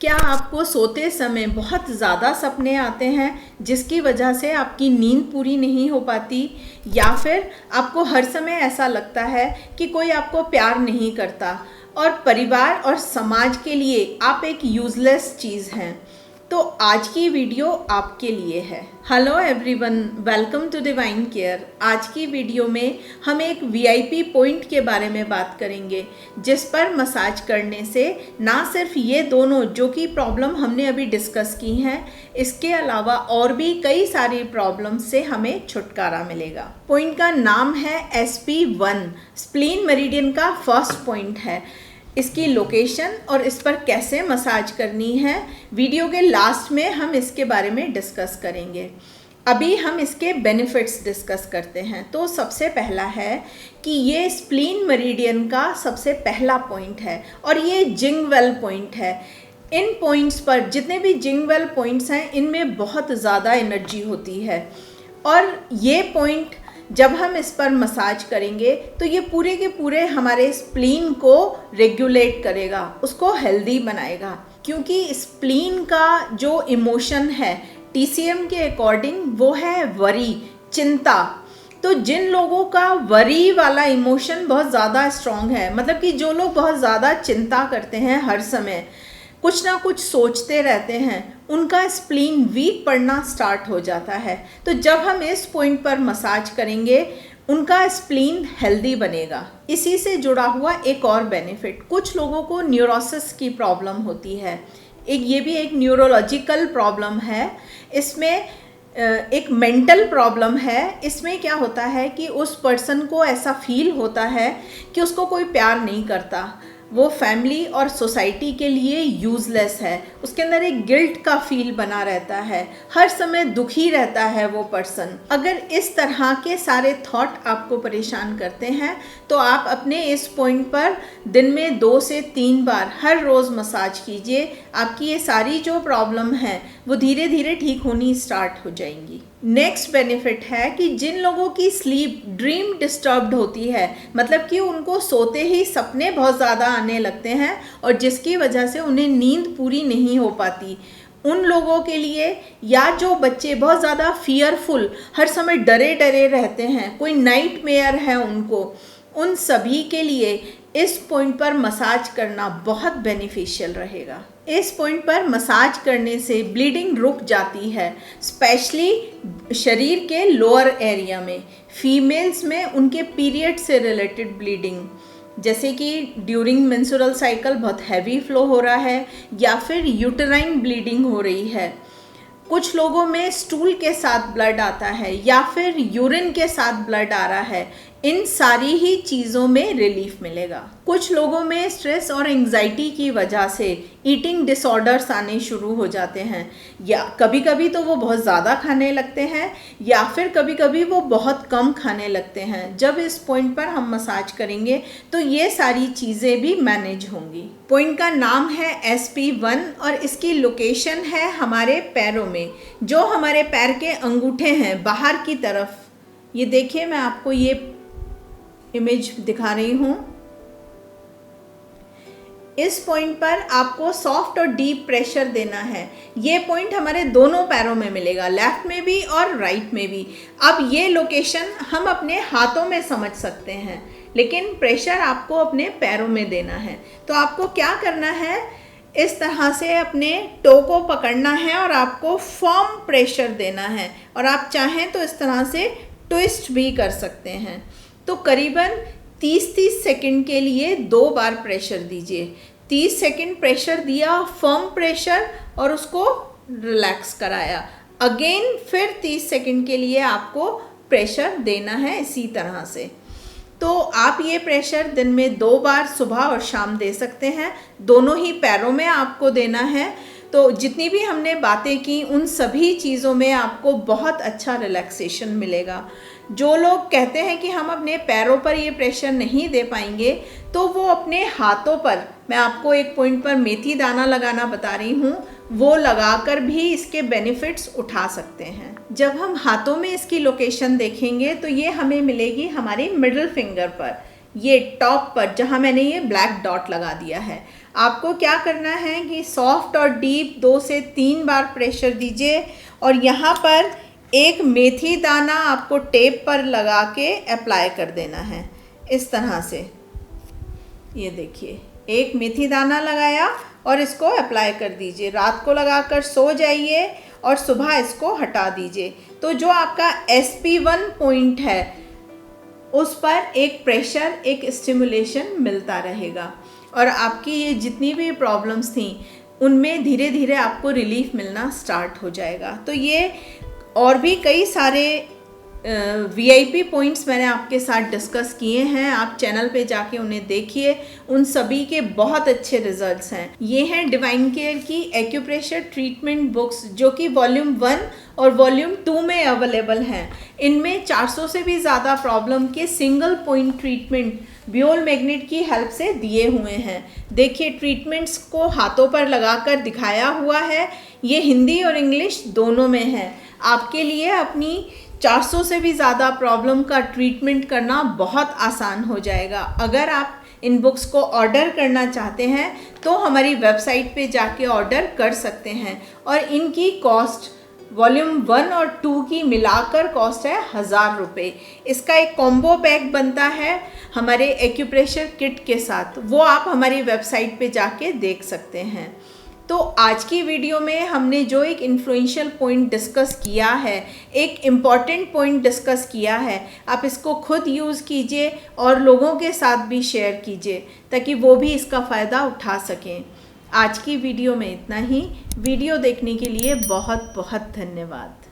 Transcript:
क्या आपको सोते समय बहुत ज़्यादा सपने आते हैं जिसकी वजह से आपकी नींद पूरी नहीं हो पाती, या फिर आपको हर समय ऐसा लगता है कि कोई आपको प्यार नहीं करता और परिवार और समाज के लिए आप एक यूज़लेस चीज़ हैं? तो आज की वीडियो आपके लिए है। Hello everyone, welcome to divine care. आज की वीडियो में हम एक वीआईपी पॉइंट के बारे में बात करेंगे जिस पर मसाज करने से ना सिर्फ ये दोनों जो कि प्रॉब्लम हमने अभी डिस्कस की हैं, इसके अलावा और भी कई सारी प्रॉब्लम से हमें छुटकारा मिलेगा। पॉइंट का नाम है SP1, स्प्लीन मेरिडियन का फर्स्ट पॉइंट है। इसकी लोकेशन और इस पर कैसे मसाज करनी है वीडियो के लास्ट में हम इसके बारे में डिस्कस करेंगे। अभी हम इसके बेनिफिट्स डिस्कस करते हैं। तो सबसे पहला है कि ये स्प्लीन मेरिडियन का सबसे पहला पॉइंट है और ये जिंगवेल पॉइंट है। इन पॉइंट्स पर जितने भी जिंगवेल पॉइंट्स हैं इनमें बहुत ज़्यादा एनर्जी होती है और ये पॉइंट जब हम इस पर मसाज करेंगे तो ये पूरे के पूरे हमारे स्प्लीन को रेगुलेट करेगा, उसको हेल्दी बनाएगा। क्योंकि स्प्लीन का जो इमोशन है TCM के अकॉर्डिंग वो है वरी, चिंता। तो जिन लोगों का वरी वाला इमोशन बहुत ज़्यादा स्ट्रॉन्ग है, मतलब कि जो लोग बहुत ज़्यादा चिंता करते हैं, हर समय कुछ ना कुछ सोचते रहते हैं, उनका स्प्लीन वीक पड़ना स्टार्ट हो जाता है। तो जब हम इस पॉइंट पर मसाज करेंगे उनका स्प्लीन हेल्दी बनेगा। इसी से जुड़ा हुआ एक और बेनिफिट, कुछ लोगों को न्यूरोसिस की प्रॉब्लम होती है। ये भी एक न्यूरोलॉजिकल प्रॉब्लम है। इसमें एक मेंटल प्रॉब्लम है। इसमें क्या होता है कि उस पर्सन को ऐसा फील होता है कि उसको कोई प्यार नहीं करता, वो फैमिली और सोसाइटी के लिए यूज़लेस है। उसके अंदर एक गिल्ट का फील बना रहता है, हर समय दुखी रहता है वो पर्सन। अगर इस तरह के सारे थॉट आपको परेशान करते हैं तो आप अपने इस पॉइंट पर दिन में 2 से 3 बार हर रोज़ मसाज कीजिए। आपकी ये सारी जो प्रॉब्लम है वो धीरे धीरे ठीक होनी स्टार्ट हो जाएंगी। नेक्स्ट बेनिफिट है कि जिन लोगों की स्लीप ड्रीम डिस्टर्ब्ड होती है, मतलब कि उनको सोते ही सपने बहुत ज़्यादा आने लगते हैं और जिसकी वजह से उन्हें नींद पूरी नहीं हो पाती, उन लोगों के लिए, या जो बच्चे बहुत ज़्यादा फियरफुल हर समय डरे डरे रहते हैं, कोई नाइटमेयर है उनको, उन सभी के लिए इस पॉइंट पर मसाज करना बहुत बेनिफिशियल रहेगा। इस पॉइंट पर मसाज करने से ब्लीडिंग रुक जाती है, स्पेशली शरीर के लोअर एरिया में। फीमेल्स में उनके पीरियड से रिलेटेड ब्लीडिंग, जैसे कि ड्यूरिंग मेंस्ट्रुअल साइकिल बहुत हैवी फ्लो हो रहा है या फिर यूटेराइन ब्लीडिंग हो रही है, कुछ लोगों में स्टूल के साथ ब्लड आता है या फिर यूरिन के साथ ब्लड आ रहा है, इन सारी ही चीज़ों में रिलीफ मिलेगा। कुछ लोगों में स्ट्रेस और एंग्जाइटी की वजह से ईटिंग डिसऑर्डर्स आने शुरू हो जाते हैं, या कभी कभी तो वो बहुत ज़्यादा खाने लगते हैं या फिर कभी कभी वो बहुत कम खाने लगते हैं। जब इस पॉइंट पर हम मसाज करेंगे तो ये सारी चीज़ें भी मैनेज होंगी। पॉइंट का नाम है SP1 और इसकी लोकेशन है हमारे पैरों में। जो हमारे पैर के अंगूठे हैं बाहर की तरफ, ये देखिए, मैं आपको ये इमेज दिखा रही हूँ। इस पॉइंट पर आपको सॉफ्ट और डीप प्रेशर देना है। ये पॉइंट हमारे दोनों पैरों में मिलेगा, लेफ्ट में भी और राइट में भी। अब ये लोकेशन हम अपने हाथों में समझ सकते हैं, लेकिन प्रेशर आपको अपने पैरों में देना है। तो आपको क्या करना है, इस तरह से अपने टो को पकड़ना है और आपको फर्म प्रेशर देना है, और आप चाहें तो इस तरह से ट्विस्ट भी कर सकते हैं। तो करीबन 30-30 सेकंड के लिए 2 बार प्रेशर दीजिए। 30 सेकंड प्रेशर दिया, फर्म प्रेशर, और उसको रिलैक्स कराया। अगेन फिर 30 सेकंड के लिए आपको प्रेशर देना है इसी तरह से। तो आप ये प्रेशर दिन में 2 बार सुबह और शाम दे सकते हैं, दोनों ही पैरों में आपको देना है। तो जितनी भी हमने बातें की उन सभी चीज़ों में आपको बहुत अच्छा रिलैक्सेशन मिलेगा। जो लोग कहते हैं कि हम अपने पैरों पर ये प्रेशर नहीं दे पाएंगे, तो वो अपने हाथों पर, मैं आपको एक पॉइंट पर मेथी दाना लगाना बता रही हूँ, वो लगाकर भी इसके बेनिफिट्स उठा सकते हैं। जब हम हाथों में इसकी लोकेशन देखेंगे तो ये हमें मिलेगी हमारी मिडिल फिंगर पर, ये टॉप पर, जहाँ मैंने ये ब्लैक डॉट लगा दिया है। आपको क्या करना है कि सॉफ्ट और डीप 2 से 3 बार प्रेशर दीजिए और यहाँ पर एक मेथी दाना आपको टेप पर लगा के अप्लाई कर देना है इस तरह से। ये देखिए, एक मेथी दाना लगाया और इसको अप्लाई कर दीजिए। रात को लगाकर सो जाइए और सुबह इसको हटा दीजिए। तो जो आपका SP1 पॉइंट है उस पर एक प्रेशर, एक स्टिमुलेशन मिलता रहेगा और आपकी ये जितनी भी प्रॉब्लम्स थी उनमें धीरे धीरे आपको रिलीफ मिलना स्टार्ट हो जाएगा। तो ये और भी कई सारे VIP पॉइंट्स मैंने आपके साथ डिस्कस किए हैं, आप चैनल पे जाके उन्हें देखिए, उन सभी के बहुत अच्छे रिजल्ट्स हैं। ये हैं डिवाइन केयर की एक्यूप्रेशर ट्रीटमेंट बुक्स जो कि वॉल्यूम 1 और वॉल्यूम 2 में अवेलेबल हैं। इनमें 400 से भी ज़्यादा प्रॉब्लम के सिंगल पॉइंट ट्रीटमेंट बियोल मैग्नेट की हेल्प से दिए हुए हैं। देखिए, ट्रीटमेंट्स को हाथों पर लगाकर दिखाया हुआ है, ये हिंदी और इंग्लिश दोनों में है। आपके लिए अपनी 400 से भी ज़्यादा प्रॉब्लम का ट्रीटमेंट करना बहुत आसान हो जाएगा। अगर आप इन बुक्स को ऑर्डर करना चाहते हैं तो हमारी वेबसाइट पे जाके ऑर्डर कर सकते हैं और इनकी कॉस्ट वॉल्यूम 1 और 2 की मिलाकर कॉस्ट है 1000 रुपये। इसका एक कॉम्बो पैक बनता है हमारे एक्यूप्रेशर किट के साथ, वो आप हमारी वेबसाइट पे जाके देख सकते हैं। तो आज की वीडियो में हमने जो एक इन्फ्लुएंशियल पॉइंट डिस्कस किया है, एक इम्पॉर्टेंट पॉइंट डिस्कस किया है, आप इसको खुद यूज़ कीजिए और लोगों के साथ भी शेयर कीजिए ताकि वो भी इसका फ़ायदा उठा सकें। आज की वीडियो में इतना ही। वीडियो देखने के लिए बहुत बहुत धन्यवाद।